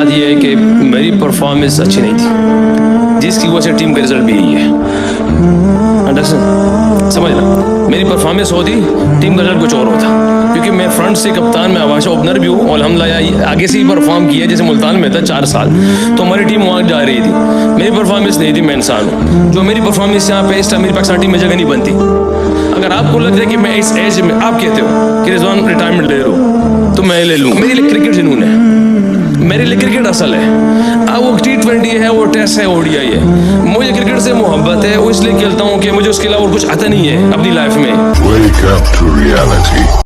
बात यह है कि मेरी परफॉर्मेंस अच्छी नहीं थी, जिसकी वजह से टीम का रिजल्ट भी यही है। अंडरस्टैंड, समझना, मेरी परफॉर्मेंस होती, टीम का रिजल्ट कुछ और होता, क्योंकि मैं फ्रंट से कप्तान में हमेशा ओपनर भी हूँ और अल्हम्दुलिल्लाह आगे से ही परफॉर्म किया। जैसे मुल्तान में था 4 साल, तो हमारी टीम वहाँ जा रही थी, मेरी परफॉर्मेंस नहीं थी। मैं इंसान हूँ, जो मेरी परफॉर्मेंस यहाँ पे इस टाइम मेरी पाकिस्तान टीम में जगह नहीं बनती। अगर आपको लगता है कि मैं इस एज में, आप कहते हो कि रिजवान रिटायरमेंट ले रहा हूँ, तो मैं ले लूँ। मेरे लिए क्रिकेट जुनून है, मेरे लिए क्रिकेट असल है। अब वो T20 है, वो टेस्ट है, ODI है, मुझे क्रिकेट से मोहब्बत है, वो इसलिए खेलता हूँ कि मुझे उसके अलावा और कुछ आता नहीं है अपनी लाइफ में।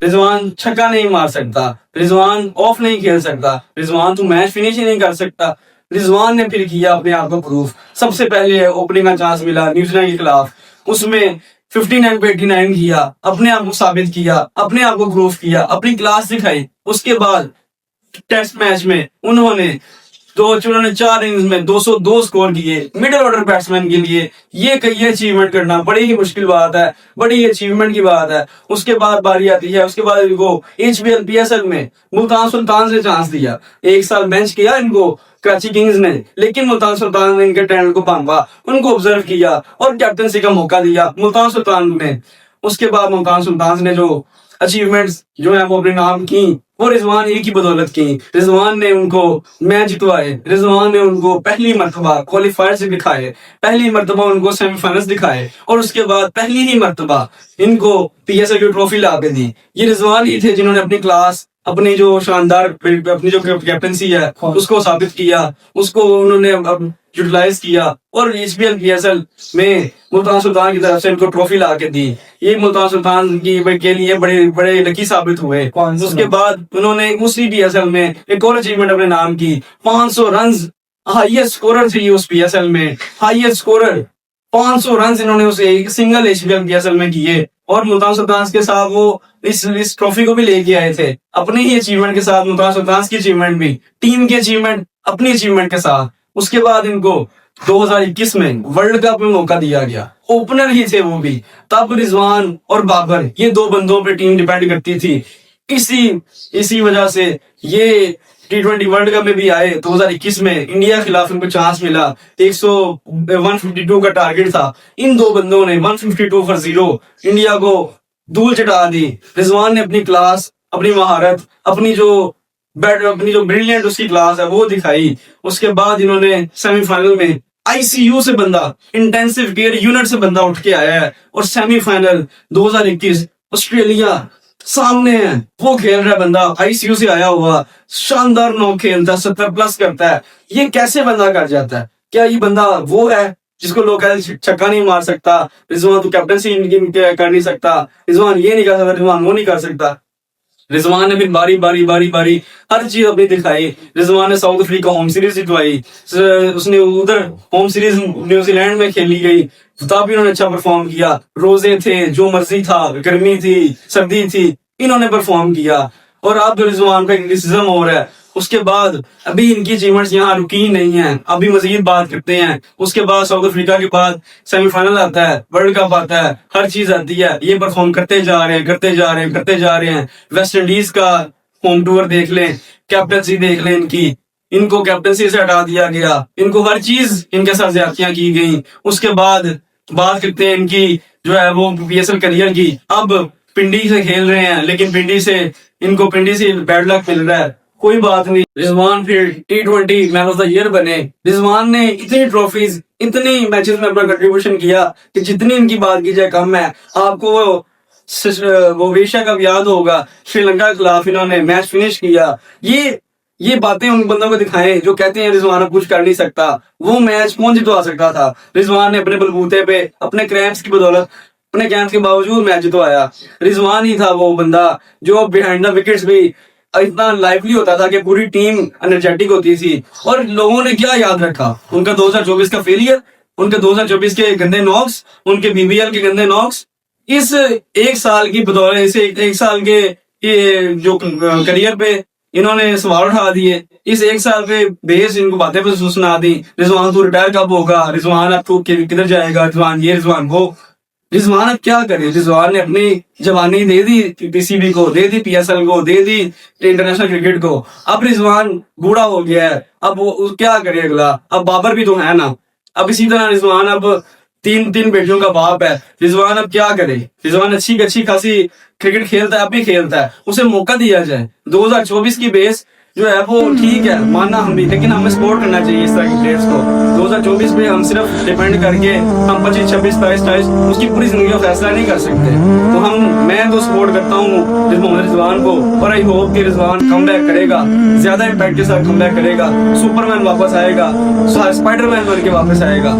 रिजवान छक्का नहीं मार सकता, रिजवान ऑफ नहीं खेल सकता, रिजवान तो मैच फिनिश ही नहीं कर सकता। रिजवान ने फिर किया अपने आप को प्रूफ। सबसे पहले ओपनिंग का चांस मिला न्यूजीलैंड के खिलाफ, उसमें 59 पे 89 किया, अपने आप को साबित किया, अपने आप को प्रूफ किया, अपनी क्लास दिखाई। उसके बाद टेस्ट मैच में उन्होंने 4 इनिंग्स में 202 स्कोर किए। मिडिल ऑर्डर बैट्समैन के लिए ये अचीवमेंट करना बड़ी ही मुश्किल बात है, बड़ी ही अचीवमेंट की बात है। उसके बाद बारी आती है, उसके बाद इनको HBL PSL में मुल्तान सुल्तान से चांस दिया। 1 साल बेंच किया इनको कराची किंग्स ने, लेकिन मुल्तान सुल्तान ने इनके टैलेंट को भांपा, उनको ऑब्जर्व किया और कैप्टनसी का मौका दिया मुल्तान सुल्तान ने। उसके बाद मुल्तान सुल्तान ने जो अचीवमेंट्स जो है वो अपने नाम की, वो रिजवान एक ही बदौलत की। रिजवान ने उनको मैच जितवाए, रिजवान ने उनको पहली मर्तबा क्वालिफायर से दिखाए, पहली मर्तबा उनको सेमीफाइनल्स दिखाए, और उसके बाद पहली ही मर्तबा इनको PSL की ट्रॉफी ला के दी। ये रिजवान ही थे जिन्होंने अपनी क्लास, अपनी जो शानदार अपनी जो कैप्टनसी है उसको साबित किया, उसको उन्होंने यूटिलाइज किया और HBL PSL में मुल्तान सुल्तान की तरफ से इनको ट्रॉफी ला के दी। ये मुल्तान सुल्तान की के लिए बड़े बड़े लकी साबित हुए। उसके बाद उन्होंने उसी PSL में एक और अचीवमेंट अपने नाम की, 500 रन, हाईएस्ट स्कोरर थी उस PSL में, हाईएस्ट स्कोरर 500 रन इन्होंने उस एक सिंगल HBL PSL में किए। और मुल्तान सुल्तान के साथ वो इस ट्रॉफी को भी लेके आए थे अपने ही अचीवमेंट के साथ, मुल्तान सुल्तान की अचीवमेंट भी, टीम की अचीवमेंट अपनी अचीवमेंट के साथ। उसके बाद इनको 2021 में वर्ल्ड कप में मौका दिया गया, ओपनर ही थे वो भी। तब रिजवान और बाबर, ये 2 बंदों पे टीम डिपेंड करती थी। इसी वजह से ये T20 वर्ल्ड कप में भी आए। 2021 में इंडिया के खिलाफ इनको चांस मिला, 152 का टारगेट था। इन 2 बंदों ने 152 for 0 इंडिया को धूल चटा दी। रिजवान ने अपनी क्लास, अपनी महारत, अपनी जो ब्रिलियंट उसकी क्लास है वो दिखाई। उसके बाद इन्होंने सेमीफाइनल में ICU से बंदा, इंटेंसिव केयर यूनिट से बंदा उठ के आया है, और सेमीफाइनल 2021 ऑस्ट्रेलिया सामने है, वो खेल रहा है बंदा, ICU से आया हुआ, शानदार नॉक खेलता है, 70+ करता है। ये कैसे बंदा कर जाता है? क्या ये बंदा वो है जिसको लोग छक्का नहीं मार सकता, रिजवान तो कैप्टनसी कर नहीं सकता, रिजवान ये नहीं कर सकता, रिजवान वो नहीं कर सकता? रिजवान ने भी बारी हर चीज अपनी दिखाई। रिजवान ने साउथ अफ्रीका होम सीरीज जितवाई, उसने उधर होम सीरीज न्यूजीलैंड में खेली गई, तब भी उन्होंने अच्छा परफॉर्म किया। रोजे थे, जो मर्जी था, गर्मी थी, सर्दी थी, इन्होंने परफॉर्म किया। और अब रिजवान का क्रिटिसिज्म हो रहा है। उसके बाद अभी इनकी अचीवमेंट्स यहाँ रुकी ही नहीं है, अभी मजीद बात करते हैं। उसके बाद साउथ अफ्रीका के बाद सेमीफाइनल आता है, वर्ल्ड कप आता है, हर चीज आती है, ये परफॉर्म करते जा रहे हैं। वेस्ट इंडीज का होम टूर देख लें, कैप्टनसी देख लें इनकी, इनको कैप्टनसी से हटा दिया गया, इनको हर चीज इनके साथ ज्यादतियां की गई। उसके बाद बात करते हैं इनकी जो है वो PSL करियर की। अब पिंडी से खेल रहे हैं, लेकिन पिंडी से बैड लक मिल रहा है, कोई बात नहीं। रिजवान फिर T20 man of the year बने। रिजवान ने इतनी ट्रॉफीज, इतनी मैचेस में अपना कंट्रीब्यूशन किया कि जितनी इनकी बात की जाए कम है। आपको वो एशिया कप याद होगा, श्रीलंका के खिलाफ इन्होंने मैच फिनिश किया। ये बातें उन बंदों को दिखाएं जो कहते हैं रिजवान अब कुछ कर नहीं सकता। वो मैच कौन जितवा सकता था? रिजवान ने अपने बलबूते पे, अपने क्रैम्प्स की बदौलत, अपने क्रैम्प्स के बावजूद मैच जितवाया। रिजवान ही था वो बंदा जो बिहाइंड द विकेट्स भी इतना लाइवली होता था कि पूरी टीम एनर्जेटिक होती थी। और लोगों ने क्या याद रखा? उनका 2024 का फेलियर, उनके 2024 के गंदे नॉक्स, उनके BBL के गंदे नॉक्स। इस 1 साल की बदौलत, इसे 1 साल के ये जो करियर पे इन्होंने सवाल उठा दिए। इस 1 साल पे बेस इनको बातें पे सुना दी। रिजवान तू रिटायर कब होगा? रिजवान अब तू किधर जाएगा? रिजवान ये, रिजवान वो। रिजवान अब क्या करे? रिजवान ने अपनी जवानी दे दी पीसीबी को, दे दी पीएसएल को, दे दी इंटरनेशनल क्रिकेट को। अब रिजवान बूढ़ा हो गया है, अब वो क्या करे अगला? अब बाबर भी तो है ना। अब इसी तरह रिजवान अब तीन तीन बेटियों का बाप है। रिजवान अब क्या करे? रिजवान अच्छी खासी क्रिकेट खेलता है, अब भी खेलता है, उसे मौका दिया जाए। 2024 की बेस जो है वो ठीक है, मानना हम भी, लेकिन हमें सपोर्ट करना चाहिए इस तरह के प्लेयर्स को। 2024 में हम सिर्फ डिपेंड करके हम 25, 26, 27, 28 उसकी पूरी जिंदगी का फैसला नहीं कर सकते। तो मैं तो सपोर्ट करता हूँ मोहम्मद रिजवान को, और आई होप कि रिजवान कम बैक करेगा, ज्यादा इम्पैक्ट के साथ कम बैक करेगा, सुपरमैन वापस आएगा, स्पाइडरमैन बन के वापस आएगा।